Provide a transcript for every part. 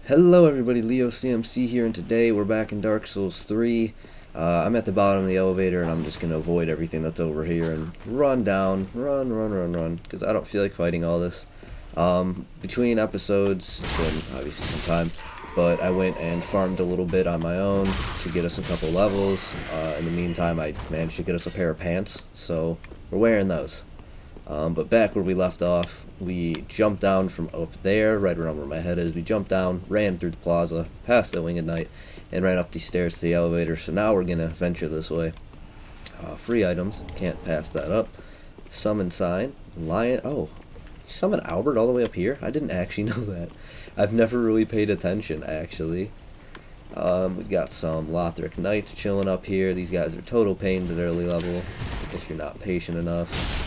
Hello everybody, Leo CMC here, and today we're back in Dark Souls 3. I'm at the bottom of the elevator and I'm just going to avoid everything that's over here and run down, run, because I don't feel like fighting all this. Between episodes, it's been obviously some time, but I went and farmed a little bit on my own to get us a couple levels. In the meantime, I managed to get us a pair of pants, so we're wearing those. But back where we left off, we jumped down from up there, right around where my head is. We jumped down, ran through the plaza, past the Winged Knight, and ran up these stairs to the elevator. So now we're going to venture this way. Free items, can't pass that up. Summon sign, lion, oh, summon Albert all the way up here? I didn't actually know that. I've never really paid attention, actually. We've got some Lothric Knights chilling up here. These guys are total pains at early level, if you're not patient enough.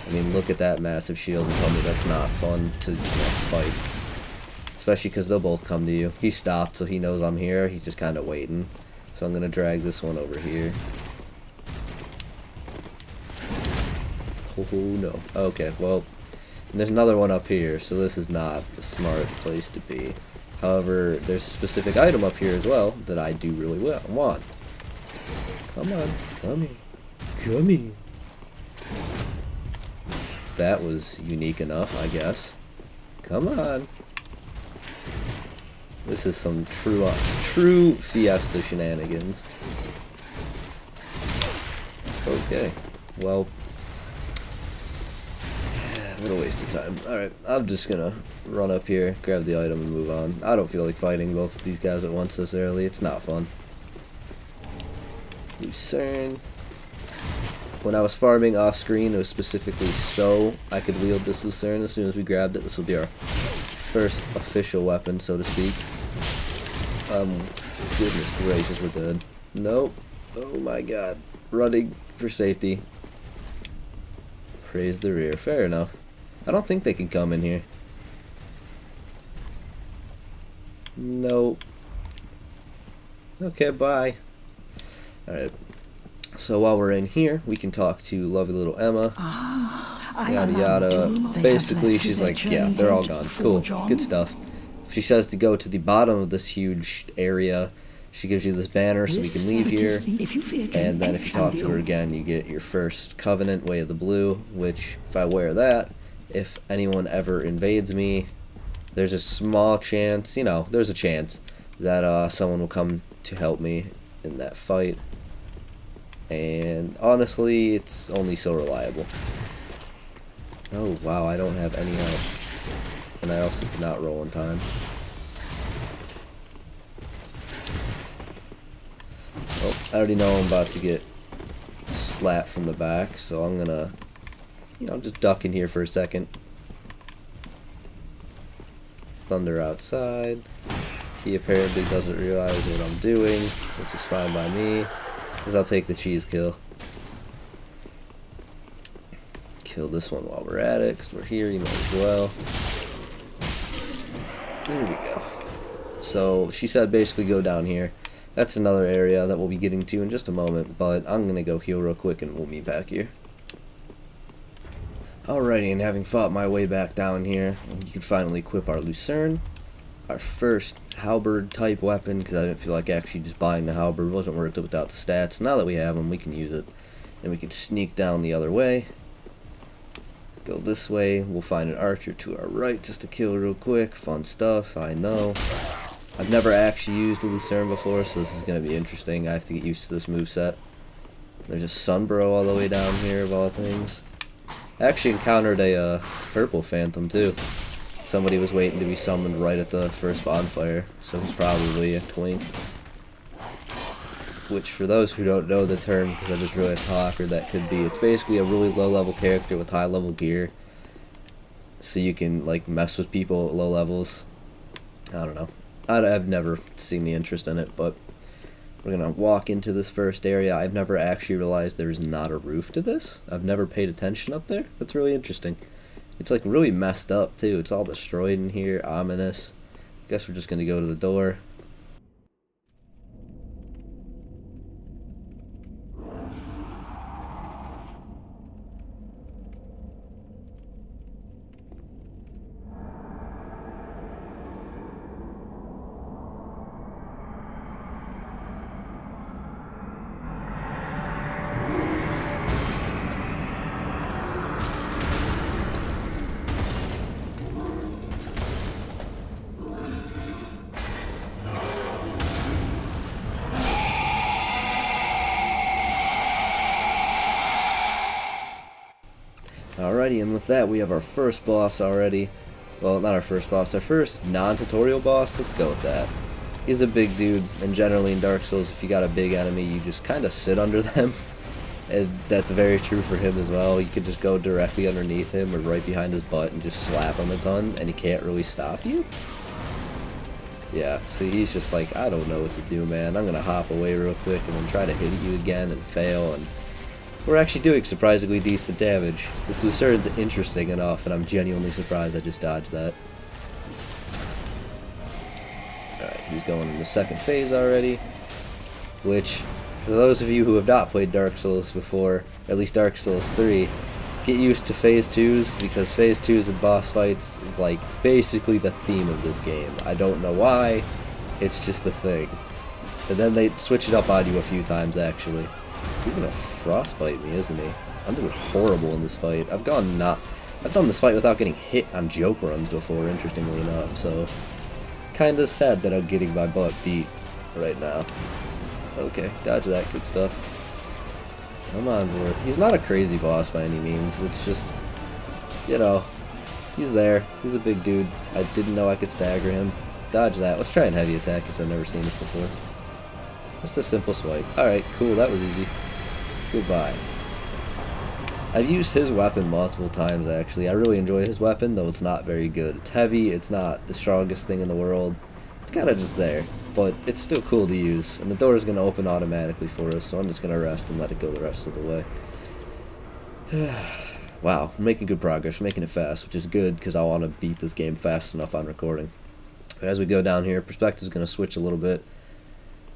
I mean, look at that massive shield and tell me that's not fun to fight. Especially because they'll both come to you. He stopped, so he knows I'm here. He's just kind of waiting. So I'm going to drag this one over here. Oh, no. Okay, well, there's another one up here, so this is not a smart place to be. However, there's a specific item up here as well that I do really want. Come on. Come here. Come here. That was unique enough, I guess. Come on. This is some true Fiesta shenanigans. Okay. Well, what a waste of time. Alright, I'm just gonna run up here, grab the item, and move on. I don't feel like fighting both of these guys at once this early. It's not fun. Lucerne. When I was farming off screen, it was specifically so I could wield this Lucerne. As soon as we grabbed it, this will be our first official weapon, so to speak. Goodness gracious, we're dead. Nope. Oh my god. Running for safety. Praise the rear. Fair enough. I don't think they can come in here. Nope. Okay, bye. Alright. So while we're in here, we can talk to lovely little Emma. Yada yada. Basically, she's like, yeah, they're all gone. Cool. Good stuff. She says to go to the bottom of this huge area. She gives you this banner so we can leave here. And then if you talk to her again, you get your first Covenant, Way of the Blue, which, if I wear that, if anyone ever invades me, there's a small chance, there's a chance that someone will come to help me in that fight. And honestly, it's only so reliable. Oh wow, I don't have any health. And I also did not roll in time. Oh, I already know I'm about to get slapped from the back, so I'm gonna, just duck in here for a second. Thunder outside. He apparently doesn't realize what I'm doing, which is fine by me. Because I'll take the cheese kill. Kill this one while we're at it, because we're here, you might as well. There we go. So, she said basically go down here. That's another area that we'll be getting to in just a moment, but I'm going to go heal real quick and we'll meet back here. Alrighty, and having fought my way back down here, you can finally equip our Lucerne. Our first halberd type weapon, because I didn't feel like actually just buying the halberd wasn't worth it without the stats. Now that we have them, we can use it. And we can sneak down the other way. Go this way. We'll find an archer to our right just to kill real quick. Fun stuff, I know. I've never actually used a Lucerne before, so this is going to be interesting. I have to get used to this moveset. There's a Sunbro all the way down here, of all things. I actually encountered a purple phantom, too. Somebody was waiting to be summoned right at the first bonfire, so he's probably a twink. Which, for those who don't know the term, because I just realized how awkward that could be, it's basically a really low-level character with high-level gear. So you can, mess with people at low levels. I don't know. I've never seen the interest in it, but we're going to walk into this first area. I've never actually realized there's not a roof to this. I've never paid attention up there. That's really interesting. It's really messed up too. It's all destroyed in here, ominous. Guess we're just gonna go to the door. Alrighty, and with that we have our first boss already. Well, not our first boss, our first non-tutorial boss. Let's go with that. He's a big dude, and generally in Dark Souls, if you got a big enemy, you just kind of sit under them. And that's very true for him as well. You could just go directly underneath him or right behind his butt and just slap him a ton, and he can't really stop you. Yeah, so he's just like, I don't know what to do, man. I'm gonna hop away real quick and then try to hit you again and fail, and we're actually doing surprisingly decent damage. This Lucerne's interesting enough, and I'm genuinely surprised I just dodged that. Alright, he's going in the second phase already, which, for those of you who have not played Dark Souls before, at least Dark Souls 3, get used to phase 2s, because phase 2s in boss fights is like basically the theme of this game. I don't know why, it's just a thing. And then they switch it up on you a few times actually. He's gonna frostbite me, isn't he? I'm doing horrible in this fight. I've done this fight without getting hit on joke runs before, interestingly enough, so kinda sad that I'm getting my butt beat right now. Okay, dodge that, good stuff. I'm on board. He's not a crazy boss by any means, it's just, you know, he's there. He's a big dude. I didn't know I could stagger him. Dodge that. Let's try and heavy attack because I've never seen this before. Just a simple swipe. Alright, cool, that was easy. Goodbye. I've used his weapon multiple times actually. I really enjoy his weapon, though it's not very good. It's heavy, it's not the strongest thing in the world. It's kinda just there, but it's still cool to use. And the door is gonna open automatically for us, so I'm just gonna rest and let it go the rest of the way. Wow, we're making good progress. We're making it fast, which is good because I want to beat this game fast enough on recording. But as we go down here, perspective's gonna switch a little bit.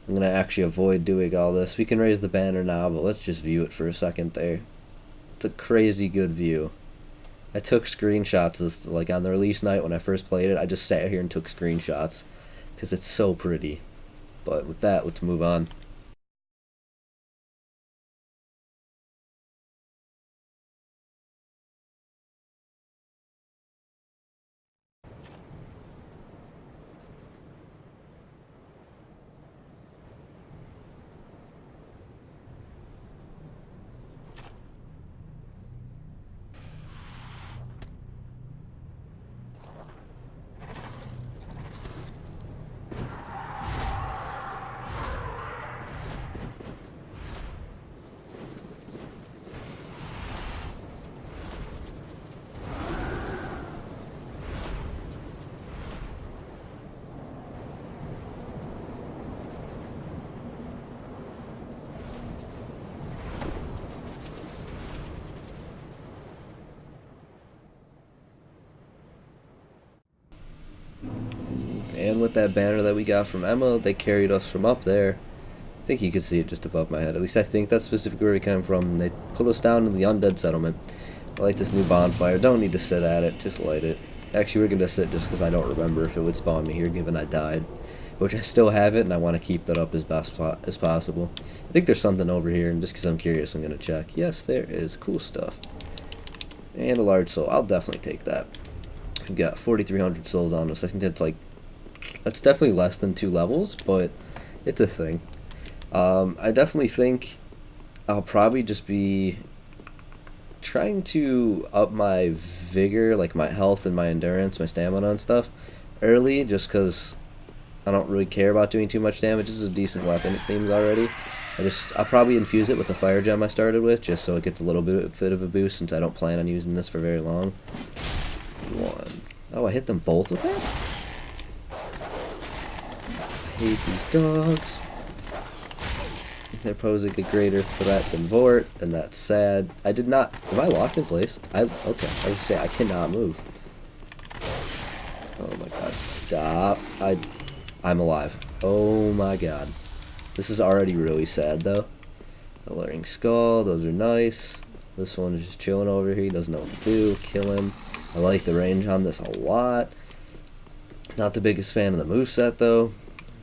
I'm going to actually avoid doing all this. We can raise the banner now, but let's just view it for a second there. It's a crazy good view. I took screenshots, like on the release night when I first played it. I just sat here and took screenshots because it's so pretty. But with that, let's move on. And with that banner that we got from Emma, they carried us from up there. I think you can see it just above my head. At least I think that's specifically where we came from. They put us down in the undead settlement. I like this new bonfire. Don't need to sit at it. Just light it. Actually, we're going to sit just because I don't remember if it would spawn me here given I died. Which I still have it, and I want to keep that up as best as possible. I think there's something over here, and just because I'm curious, I'm going to check. Yes, there is. Cool stuff. And a large soul. I'll definitely take that. We've got 4,300 souls on us. I think that's definitely less than 2 levels, but it's a thing. I definitely think I'll probably just be trying to up my vigor, like my health and my endurance, my stamina and stuff, early, just because I don't really care about doing too much damage. This is a decent weapon, it seems already. I'll probably infuse it with the fire gem I started with, just so it gets a little bit of a boost, since I don't plan on using this for very long. 1. Oh, I hit them both with that? I hate these dogs. They're posing a greater threat than Vordt, and that's sad. I did not... Am I locked in place? Okay, I was gonna say, I cannot move. Oh my god, stop. I'm alive. Oh my god. This is already really sad, though. Alluring skull, those are nice. This one is just chilling over here, he doesn't know what to do. Kill him. I like the range on this a lot. Not the biggest fan of the moveset, though.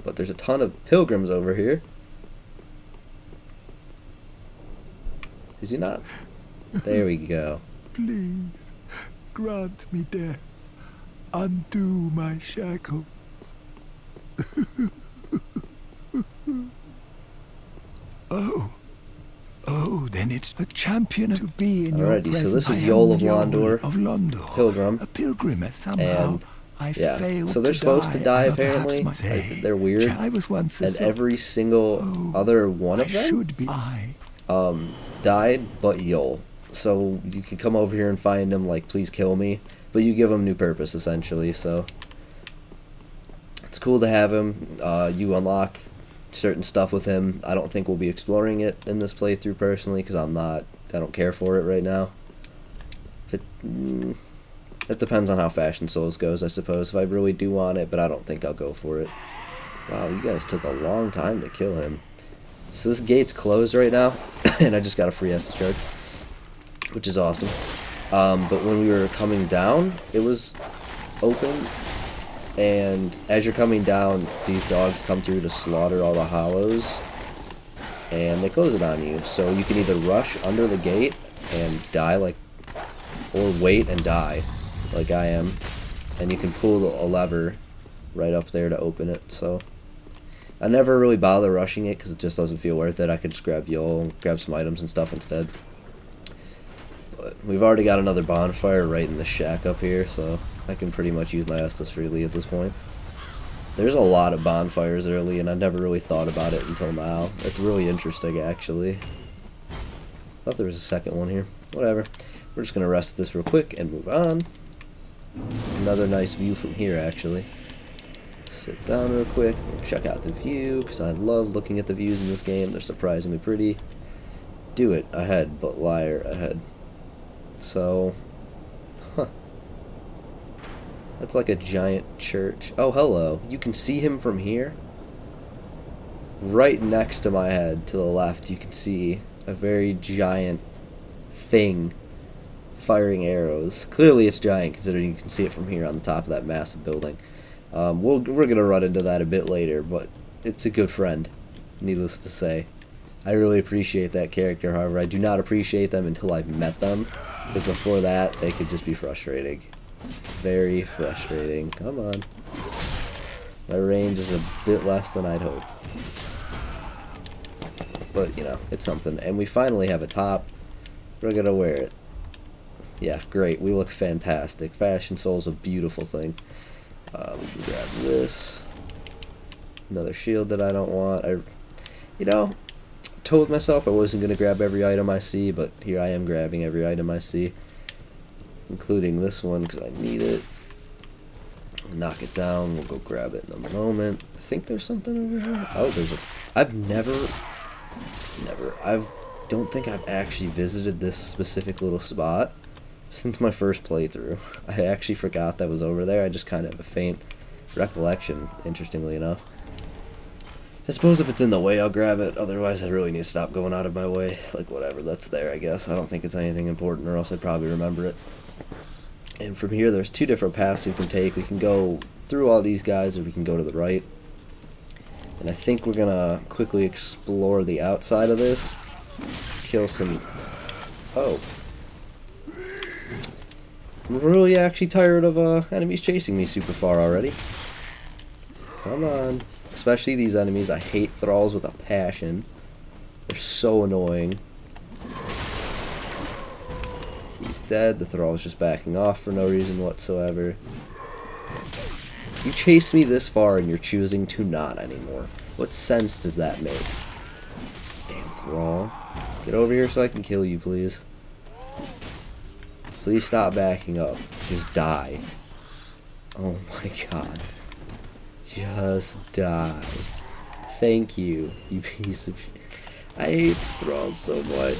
But there's a ton of pilgrims over here. Is he not? There we go. Please, grant me death. Undo my shackles. Oh. Oh, then it's a champion to be in your Alrighty, presence. so this is I am Yol of Yol Londor, of Londor, Pilgrim, a pilgrim, and somehow and I yeah, failed so they're to supposed to die Or perhaps apparently. my- They're weird, I was once a and so- every single other one of I them should be. died but Yol. So you can come over here and find him, like, please kill me, but you give him new purpose essentially. So it's cool to have him. You unlock certain stuff with him. I don't think we'll be exploring it in this playthrough personally, because I don't care for it right now. It depends on how Fashion Souls goes, I suppose, if I really do want it, but I don't think I'll go for it. Wow, you guys took a long time to kill him. So this gate's closed right now, and I just got a free Estus card, which is awesome. But when we were coming down, it was open, and as you're coming down, these dogs come through to slaughter all the hollows, and they close it on you. So you can either rush under the gate and die, or wait and die, like I am, and you can pull a lever right up there to open it. So I never really bother rushing it because it just doesn't feel worth it. I could just grab Yol and grab some items and stuff instead. But we've already got another bonfire right in the shack up here, so I can pretty much use my Estus freely at this point. There's a lot of bonfires early, and I never really thought about it until now. It's really interesting, actually. Thought there was a second one here. Whatever. We're just going to rest this real quick and move on. Another nice view from here, actually. Sit down real quick and check out the view, because I love looking at the views in this game. They're surprisingly pretty. Do it ahead, but liar ahead. So, that's like a giant church. Oh, hello. You can see him from here. Right next to my head, to the left, you can see a very giant thing firing arrows. Clearly it's giant, considering you can see it from here on the top of that massive building. We're going to run into that a bit later, but it's a good friend, needless to say. I really appreciate that character, however, I do not appreciate them until I've met them, because before that, they could just be frustrating. Very frustrating. Come on. My range is a bit less than I'd hope. But, you know, it's something. And we finally have a top. We're going to wear it. Yeah, great. We look fantastic. Fashion Soul's a beautiful thing. We can grab this. Another shield that I don't want. You know, told myself I wasn't going to grab every item I see, but here I am grabbing every item I see, including this one because I need it. Knock it down. We'll go grab it in a moment. I think there's something over here. Oh, there's a... I don't think I've actually visited this specific little spot since my first playthrough. I actually forgot that was over there. I just kind of have a faint recollection, interestingly enough. I suppose if it's in the way, I'll grab it. Otherwise, I really need to stop going out of my way. Like, whatever, that's there, I guess. I don't think it's anything important, or else I'd probably remember it. And from here, there's two different paths we can take. We can go through all these guys, or we can go to the right. And I think we're going to quickly explore the outside of this. Kill some... Oh. I'm really actually tired of enemies chasing me super far already. Come on. Especially these enemies. I hate thralls with a passion. They're so annoying. He's dead. The thrall's just backing off for no reason whatsoever. You chased me this far and you're choosing to not anymore. What sense does that make? Damn thrall. Get over here so I can kill you, please. Please stop backing up. Just die. Oh my god. Just die. Thank you, you piece of shit. I hate thralls so much.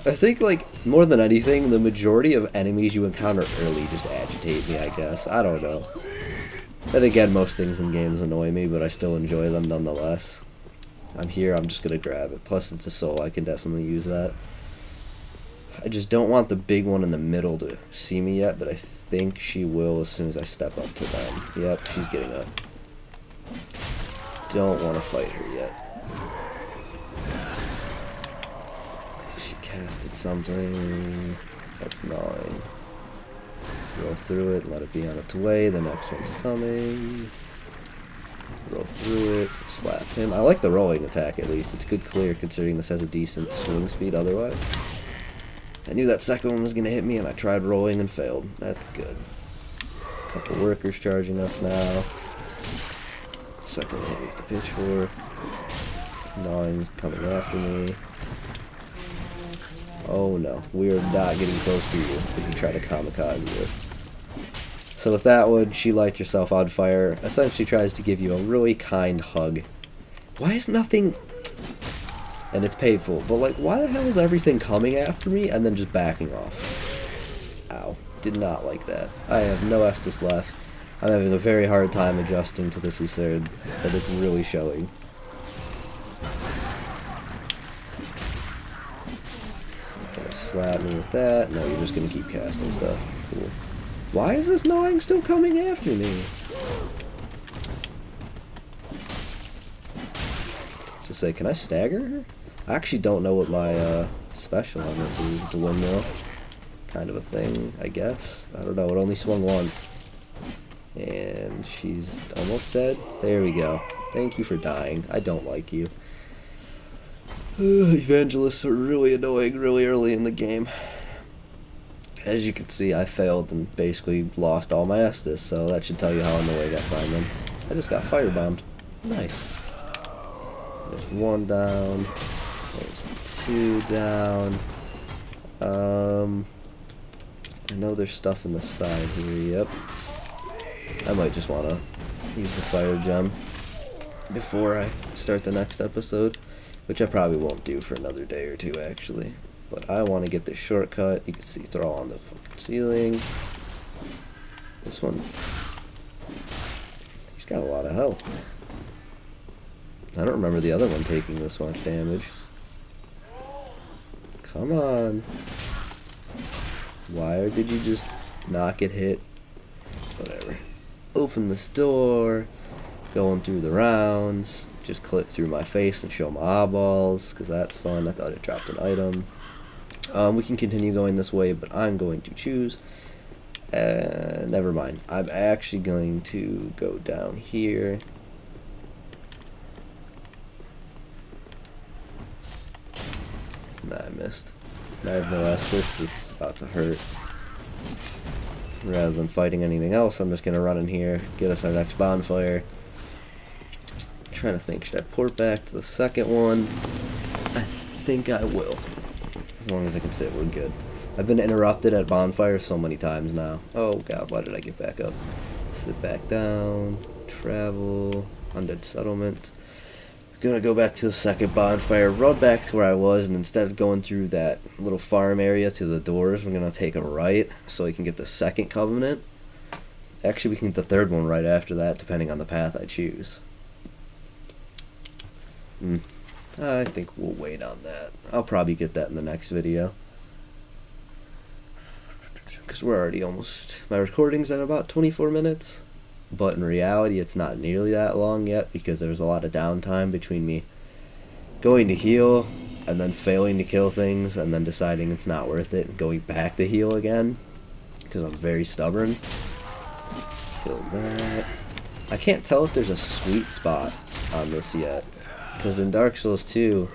I think, like, more than anything, the majority of enemies you encounter early just agitate me, I guess. I don't know. Then again, most things in games annoy me, but I still enjoy them nonetheless. I'm here, I'm just gonna grab it. Plus, it's a soul, I can definitely use that. I just don't want the big one in the middle to see me yet, but I think she will as soon as I step up to them. Yep, she's getting up. Don't want to fight her yet. She casted something. That's 9. Roll through it, let it be on its way. The next one's coming. Roll through it, slap I like the rolling attack at least. It's good clear considering this has a decent swing speed otherwise. I knew that second one was going to hit me and I tried rolling and failed. That's good. Couple workers charging us now. Second one hit me with the pitchfork. Gnawing's coming after me. Oh no, we are not getting close to you if you try to kamikaze it. So with that one, she lights herself on fire, essentially tries to give you a really kind hug. Why is nothing... And it's painful, but like, why the hell is everything coming after me and then just backing off? Ow, did not like that. I have no Estus left. I'm having a very hard time adjusting to this Lucerne, but it's really showing. Slap me with that. No, you're just gonna keep casting stuff. Cool. Why is this gnawing still coming after me? Just say, can I stagger her? I actually don't know what my special on this is. The windmill. Kind of a thing, I guess. I don't know. It only swung once. And she's almost dead. There we go. Thank you for dying. I don't like you. Evangelists are really annoying really early in the game. As you can see, I failed and basically lost all my Estus, so that should tell you how annoying I find them. I just got firebombed. Nice. There's one down. There's two down. I know there's stuff in the side here, yep. I might just want to use the fire gem before I start the next episode. Which I probably won't do for another day or two, actually. But I want to get this shortcut. You can see it's all on the fucking ceiling. This one, he's got a lot of health. I don't remember the other one taking this much damage. Come on. Why did you just not get hit? Whatever. Open this door. Going through the rounds. Just clip through my face and show my eyeballs, because that's fun. I thought it dropped an item. We can continue going this way, but I'm going to choose. Never mind. I'm actually going to go down here. Nah, I missed. I have no Estus. This is about to hurt. Rather than fighting anything else, I'm just going to run in here, get us our next bonfire. Trying to think, should I port back to the second one? I think I will. As long as I can sit, we're good. I've been interrupted at bonfire so many times now. Oh god, why did I get back up? Sit back down, travel, undead settlement. Gonna go back to the second bonfire, run back to where I was, and instead of going through that little farm area to the doors, we're gonna take a right so we can get the second covenant. Actually, we can get the third one right after that, depending on the path I choose. I think we'll wait on that. I'll probably get that in the next video. Because we're already almost... My recording's at about 24 minutes. But in reality, it's not nearly that long yet, because there's a lot of downtime between me going to heal, and then failing to kill things, and then deciding it's not worth it, and going back to heal again. Because I'm very stubborn. Kill that. I can't tell if there's a sweet spot on this yet. Because in Dark Souls 2,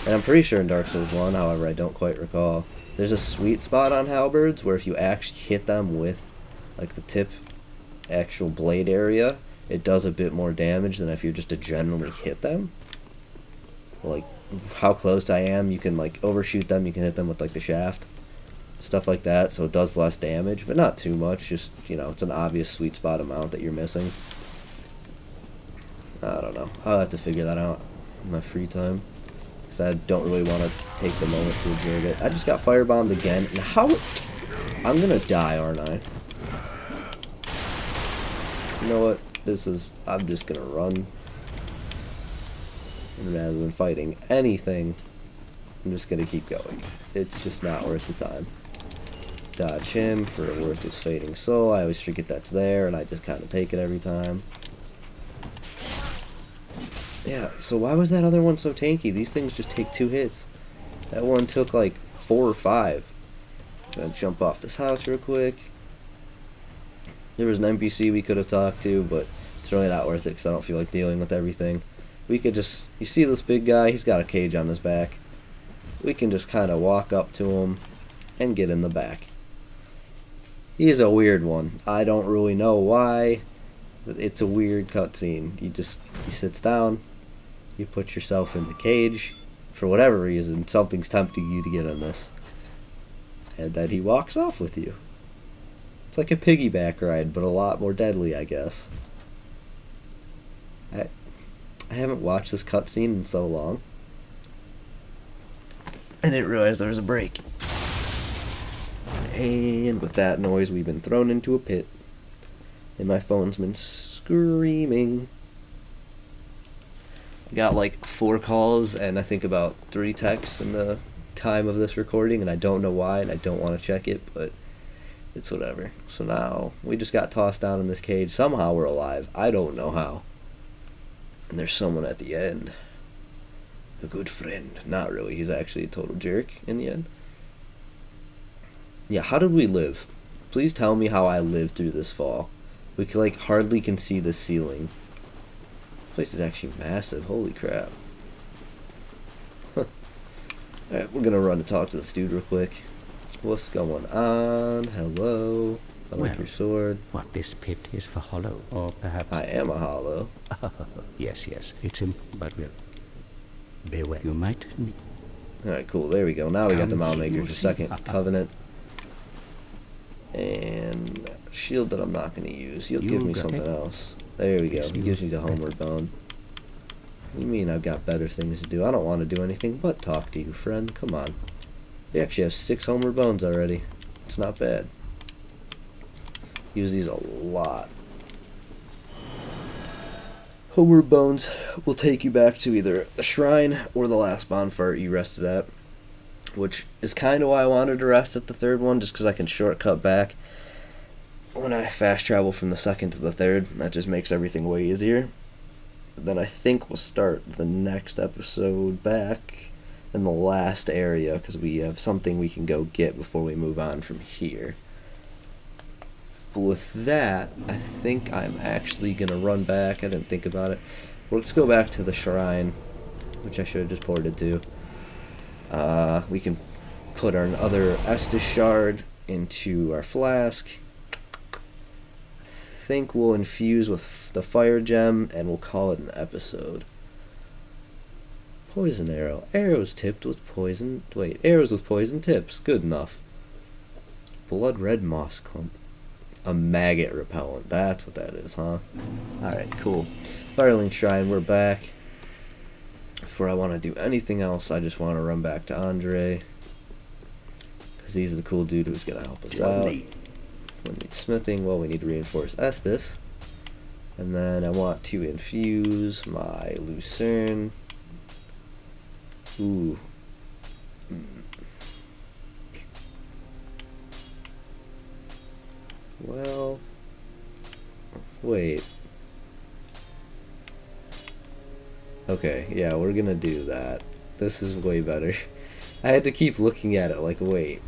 and I'm pretty sure in Dark Souls 1, however, I don't quite recall, there's a sweet spot on halberds where if you actually hit them with, like, the tip, actual blade area, it does a bit more damage than if you just to generally hit them. Like, how close I am, you can, like, overshoot them, you can hit them with, like, the shaft. Stuff like that, so it does less damage, but not too much, just, you know, it's an obvious sweet spot amount that you're missing. I don't know. I'll have to figure that out in my free time, because I don't really want to take the moment to observe it. I just got firebombed again, and how... I'm gonna die, aren't I? You know what? This is... I'm just gonna run. And rather than fighting anything, I'm just gonna keep going. It's just not worth the time. Dodge him for worth his fading soul. I always forget that's there, and I just kind of take it every time. Yeah, so why was that other one so tanky? These things just take 2 hits. That one took like 4 or 5. Gonna jump off this house real quick. There was an NPC we could have talked to, but it's really not worth it because I don't feel like dealing with everything. We could just, you see this big guy, he's got a cage on his back. We can just kind of walk up to him and get in the back. He is a weird one. I don't really know why. It's a weird cutscene. He sits down, you put yourself in the cage. For whatever reason, something's tempting you to get in this. And then he walks off with you. It's like a piggyback ride, but a lot more deadly, I guess. I haven't watched this cutscene in so long. I didn't realize there was a break. And with that noise, we've been thrown into a pit. And my phone's been screaming. I got like 4 calls and I think about 3 texts in the time of this recording, and I don't know why, and I don't want to check it, but it's whatever. So now we just got tossed down in this cage. Somehow we're alive. I don't know how. And there's someone at the end. A good friend. Not really. He's actually a total jerk in the end. Yeah, how did we live? Please tell me how I lived through this fall. We like hardly can see the ceiling. This place is actually massive. Holy crap. Alright, we're gonna run to talk to this dude real quick. What's going on? Hello. I like your sword. What this pit is for hollow, or perhaps... I am a hollow. Yes, it's but we'll... Beware. You might need... Alright, cool. There we go. Now we got the Mound Maker for see. second covenant. And shield that I'm not going to use. You'll give me got something it. else. There we go. Yes, He gives me the homeward bone. You mean I've got better things to do? I don't want to do anything but talk to you, friend. Come on. We actually have 6 homeward bones already. It's not bad. Use these a lot. Homeward bones will take you back to either the shrine or the last bonfire you rested at, which is kind of why I wanted to rest at the 3rd one, just because I can shortcut back when I fast travel from the 2nd to the 3rd. That just makes everything way easier. But then I think we'll start the next episode back in the last area, because we have something we can go get before we move on from here. But with that, I think I'm actually going to run back. I didn't think about it. Well, let's go back to the shrine, which I should have just ported to. We can put our other Estus shard into our flask. I think we'll infuse with the fire gem, and we'll call it an episode. Poison arrow. Arrows tipped with poison. Wait, arrows with poison tips. Good enough. Blood red moss clump. A maggot repellent. That's what that is, huh? Alright, cool. Firelink Shrine, we're back. Before I want to do anything else, I just want to run back to Andre, because he's the cool dude who's going to help us out. We need smithing. Well, we need to reinforce Estus. And then I want to infuse my Lucerne. Ooh. Well, wait. Okay, yeah, we're gonna do that. This is way better. I had to keep looking at it like, wait.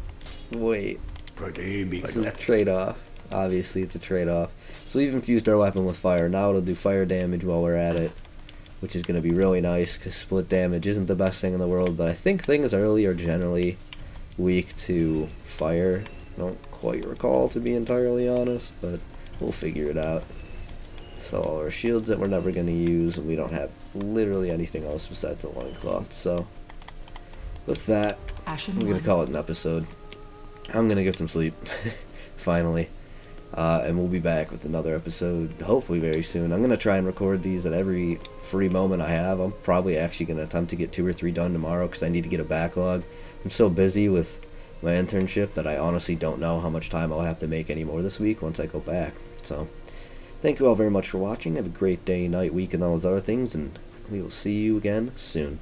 This is a trade-off. Obviously, it's a trade-off. So we've infused our weapon with fire. Now it'll do fire damage while we're at it, which is gonna be really nice, because split damage isn't the best thing in the world, but I think things early are generally weak to fire. I don't quite recall, to be entirely honest, but we'll figure it out. So all our shields that we're never going to use, and we don't have literally anything else besides the loincloth. So with that, we're going to call it an episode. I'm going to get some sleep, finally. And we'll be back with another episode, hopefully very soon. I'm going to try and record these at every free moment I have. I'm probably actually going to attempt to get 2 or 3 done tomorrow, because I need to get a backlog. I'm so busy with my internship that I honestly don't know how much time I'll have to make anymore this week once I go back. So thank you all very much for watching. Have a great day, night, week, and all those other things, and we will see you again soon.